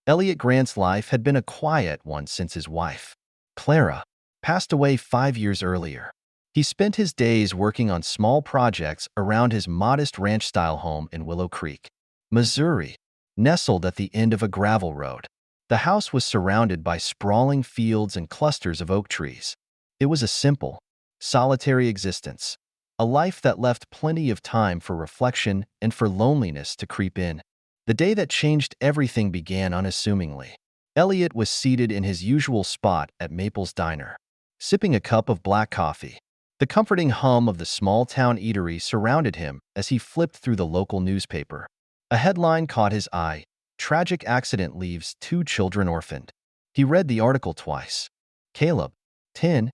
Elliot Grant's life had been a quiet one since his wife, Clara, passed away 5 years earlier. He spent his days working on small projects around his modest ranch-style home in Willow Creek, Missouri, nestled at the end of a gravel road. The house was surrounded by sprawling fields and clusters of oak trees. It was a simple, solitary existence, a life that left plenty of time for reflection and for loneliness to creep in. The day that changed everything began unassumingly. Elliot was seated in his usual spot at Maple's Diner, sipping a cup of black coffee. The comforting hum of the small-town eatery surrounded him as he flipped through the local newspaper. A headline caught his eye: "Tragic accident leaves 2 children orphaned." He read the article twice. Caleb, 10,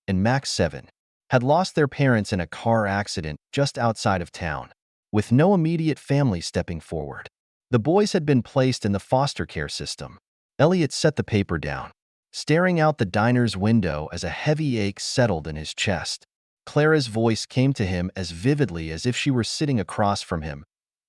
and Max, 7, had lost their parents in a car accident just outside of town, with no immediate family stepping forward. The boys had been placed in the foster care system. Elliot set the paper down, staring out the diner's window as a heavy ache settled in his chest. Clara's voice came to him as vividly as if she were sitting across from him.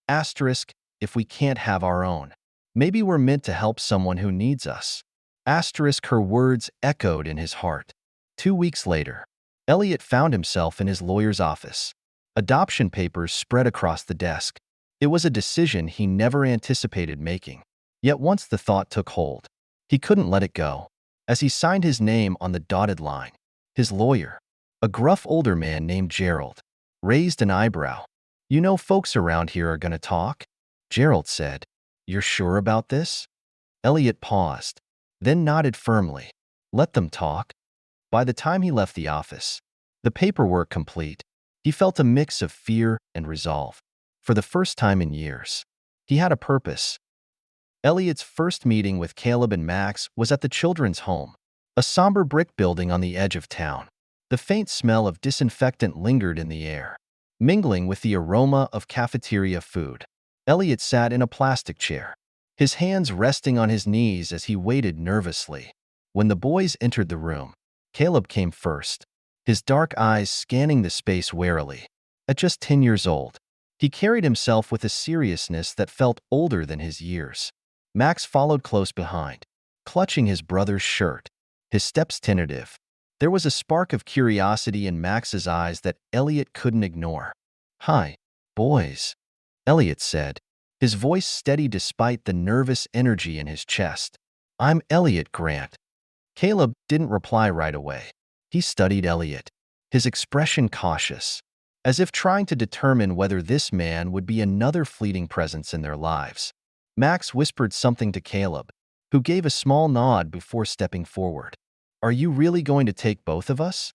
Asterisk, if we can't have our own, maybe we're meant to help someone who needs us. Asterisk, her words echoed in his heart. 2 weeks later, Elliot found himself in his lawyer's office. Adoption papers spread across the desk. It was a decision he never anticipated making. Yet once the thought took hold, he couldn't let it go. As he signed his name on the dotted line, his lawyer, a gruff older man named Gerald, raised an eyebrow. "You know folks around here are going to talk," Gerald said. "You're sure about this?" Elliot paused, then nodded firmly. Let them talk. By the time he left the office, the paperwork complete, he felt a mix of fear and resolve. For the first time in years, he had a purpose. Elliot's first meeting with Caleb and Max was at the children's home, a somber brick building on the edge of town. The faint smell of disinfectant lingered in the air, mingling with the aroma of cafeteria food. Elliot sat in a plastic chair, his hands resting on his knees as he waited nervously. When the boys entered the room, Caleb came first, his dark eyes scanning the space warily. At just 10 years old, he carried himself with a seriousness that felt older than his years. Max followed close behind, clutching his brother's shirt, his steps tentative. There was a spark of curiosity in Max's eyes that Elliot couldn't ignore. "Hi, boys," Elliot said, his voice steady despite the nervous energy in his chest. "I'm Elliot Grant." Caleb didn't reply right away. He studied Elliot, his expression cautious, as if trying to determine whether this man would be another fleeting presence in their lives. Max whispered something to Caleb, who gave a small nod before stepping forward. "Are you really going to take both of us?"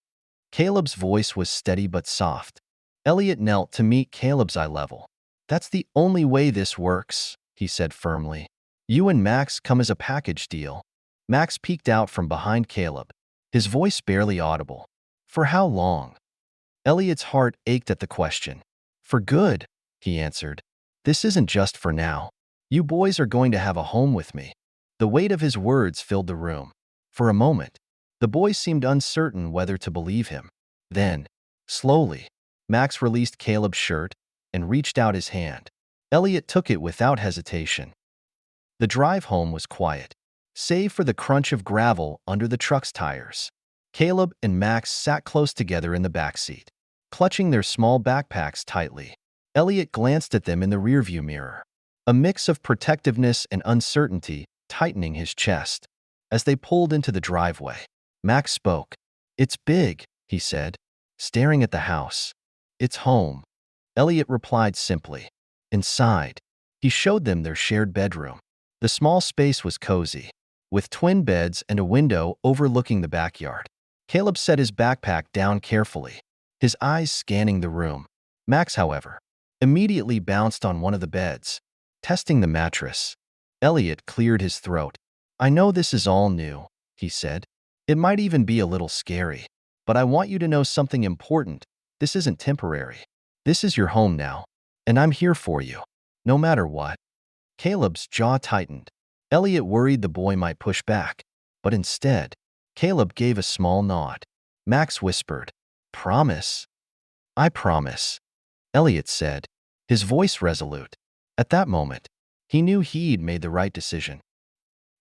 Caleb's voice was steady but soft. Elliot knelt to meet Caleb's eye level. "That's the only way this works," he said firmly. "You and Max come as a package deal." Max peeked out from behind Caleb, his voice barely audible. "For how long?" Elliot's heart ached at the question. "For good," he answered. "This isn't just for now. You boys are going to have a home with me." The weight of his words filled the room. For a moment, the boys seemed uncertain whether to believe him. Then, slowly, Max released Caleb's shirt and reached out his hand. Elliot took it without hesitation. The drive home was quiet, save for the crunch of gravel under the truck's tires. Caleb and Max sat close together in the backseat, clutching their small backpacks tightly. Elliot glanced at them in the rearview mirror, a mix of protectiveness and uncertainty tightening his chest. As they pulled into the driveway, Max spoke. "It's big," he said, staring at the house. "It's home," Elliot replied simply. Inside, he showed them their shared bedroom. The small space was cozy, with twin beds and a window overlooking the backyard. Caleb set his backpack down carefully, his eyes scanning the room. Max, however, immediately bounced on one of the beds, testing the mattress. Elliot cleared his throat. "I know this is all new," he said. "It might even be a little scary, but I want you to know something important. This isn't temporary. This is your home now, and I'm here for you, no matter what." Caleb's jaw tightened. Elliot worried the boy might push back, but instead, Caleb gave a small nod. Max whispered, "Promise?" "I promise," Elliot said, his voice resolute. At that moment, he knew he'd made the right decision.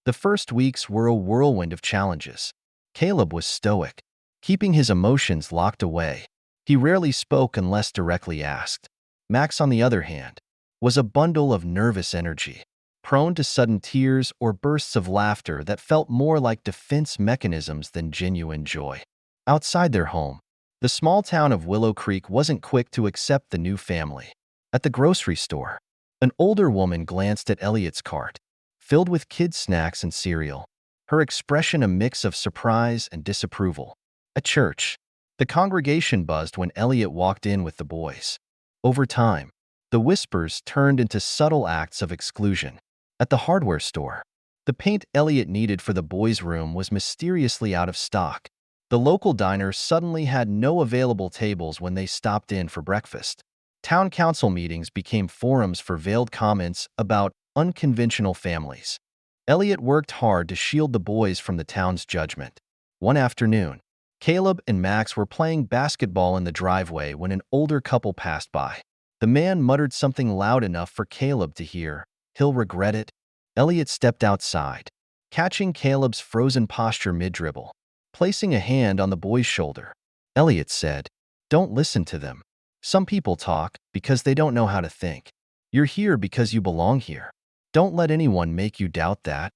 The first weeks were a whirlwind of challenges. Caleb was stoic, keeping his emotions locked away. He rarely spoke unless directly asked. Max, on the other hand, was a bundle of nervous energy, prone to sudden tears or bursts of laughter that felt more like defense mechanisms than genuine joy. Outside their home, the small town of Willow Creek wasn't quick to accept the new family. At the grocery store, an older woman glanced at Elliot's cart, filled with kids' snacks and cereal, her expression a mix of surprise and disapproval. At church, the congregation buzzed when Elliot walked in with the boys. Over time, the whispers turned into subtle acts of exclusion. At the hardware store, the paint Elliot needed for the boys' room was mysteriously out of stock. The local diner suddenly had no available tables when they stopped in for breakfast. Town council meetings became forums for veiled comments about unconventional families. Elliot worked hard to shield the boys from the town's judgment. One afternoon, Caleb and Max were playing basketball in the driveway when an older couple passed by. The man muttered something loud enough for Caleb to hear. "He'll regret it." Elliot stepped outside, catching Caleb's frozen posture mid-dribble. Placing a hand on the boy's shoulder, Elliot said, "Don't listen to them. Some people talk because they don't know how to think. You're here because you belong here. Don't let anyone make you doubt that."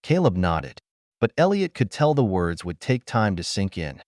Caleb nodded, but Elliot could tell the words would take time to sink in.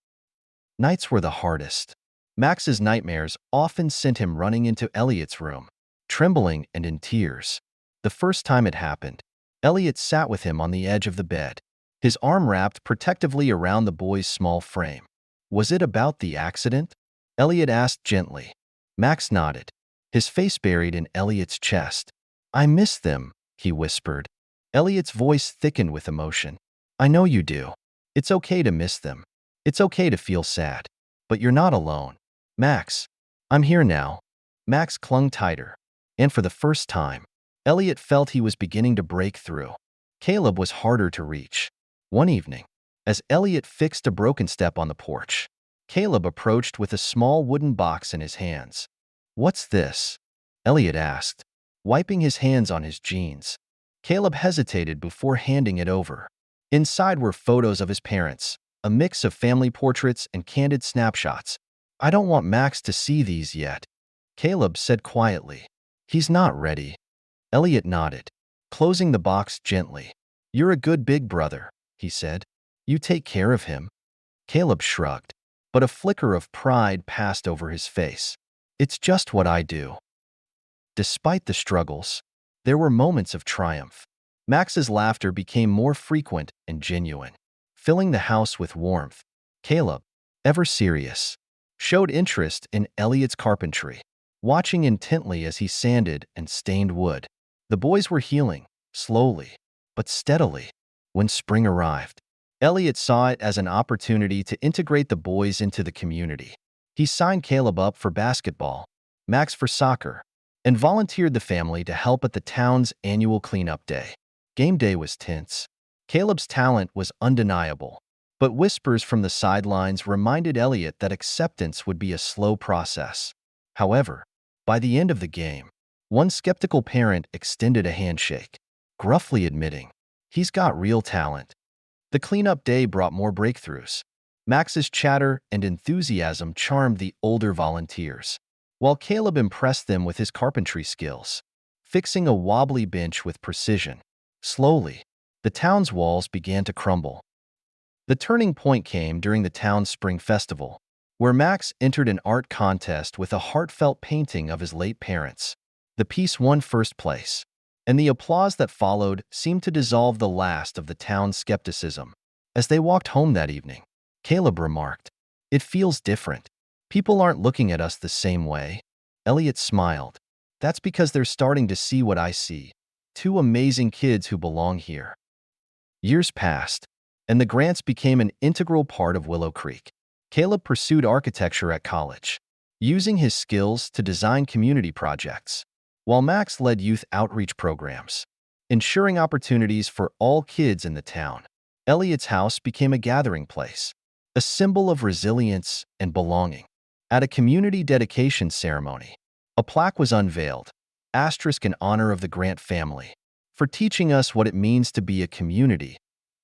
Nights were the hardest. Max's nightmares often sent him running into Elliot's room, trembling and in tears. The first time it happened, Elliot sat with him on the edge of the bed, his arm wrapped protectively around the boy's small frame. "Was it about the accident?" Elliot asked gently. Max nodded, his face buried in Elliot's chest. "I miss them," he whispered. Elliot's voice thickened with emotion. "I know you do. It's okay to miss them. It's okay to feel sad. But you're not alone." "Max, I'm here now." Max clung tighter, and for the first time, Elliot felt he was beginning to break through. Caleb was harder to reach. One evening, as Elliot fixed a broken step on the porch, Caleb approached with a small wooden box in his hands. "What's this?" Elliot asked, wiping his hands on his jeans. Caleb hesitated before handing it over. Inside were photos of his parents, a mix of family portraits and candid snapshots. "I don't want Max to see these yet," Caleb said quietly. "He's not ready." Elliot nodded, closing the box gently. "You're a good big brother," he said. "You take care of him." Caleb shrugged, but a flicker of pride passed over his face. "It's just what I do." Despite the struggles, there were moments of triumph. Max's laughter became more frequent and genuine, filling the house with warmth. Caleb, ever serious, showed interest in Elliot's carpentry, watching intently as he sanded and stained wood. The boys were healing, slowly, but steadily. When spring arrived, Elliot saw it as an opportunity to integrate the boys into the community. He signed Caleb up for basketball, Max for soccer, and volunteered the family to help at the town's annual cleanup day. Game day was tense. Caleb's talent was undeniable, but whispers from the sidelines reminded Elliot that acceptance would be a slow process. However, by the end of the game, one skeptical parent extended a handshake, gruffly admitting, "He's got real talent." The cleanup day brought more breakthroughs. Max's chatter and enthusiasm charmed the older volunteers, while Caleb impressed them with his carpentry skills, fixing a wobbly bench with precision. Slowly, the town's walls began to crumble. The turning point came during the town's spring festival, where Max entered an art contest with a heartfelt painting of his late parents. The piece won first place, and the applause that followed seemed to dissolve the last of the town's skepticism. As they walked home that evening, Caleb remarked, "It feels different. People aren't looking at us the same way." Elliot smiled. "That's because they're starting to see what I see. Two amazing kids who belong here." Years passed, and the Grants became an integral part of Willow Creek. Caleb pursued architecture at college, using his skills to design community projects, while Max led youth outreach programs, ensuring opportunities for all kids in the town. Elliot's house became a gathering place, a symbol of resilience and belonging. At a community dedication ceremony, a plaque was unveiled, asterisk in honor of the Grant family. for teaching us what it means to be a community.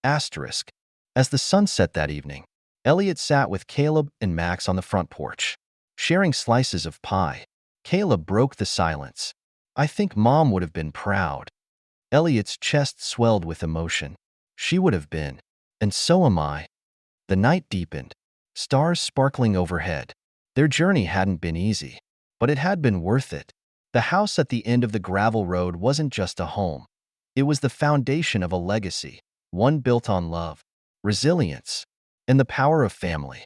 Asterisk. As the sun set that evening, Elliot sat with Caleb and Max on the front porch, sharing slices of pie. Caleb broke the silence. "I think Mom would have been proud." Elliot's chest swelled with emotion. "She would have been. And so am I." The night deepened, stars sparkling overhead. Their journey hadn't been easy, but it had been worth it. The house at the end of the gravel road wasn't just a home. It was the foundation of a legacy, one built on love, resilience, and the power of family.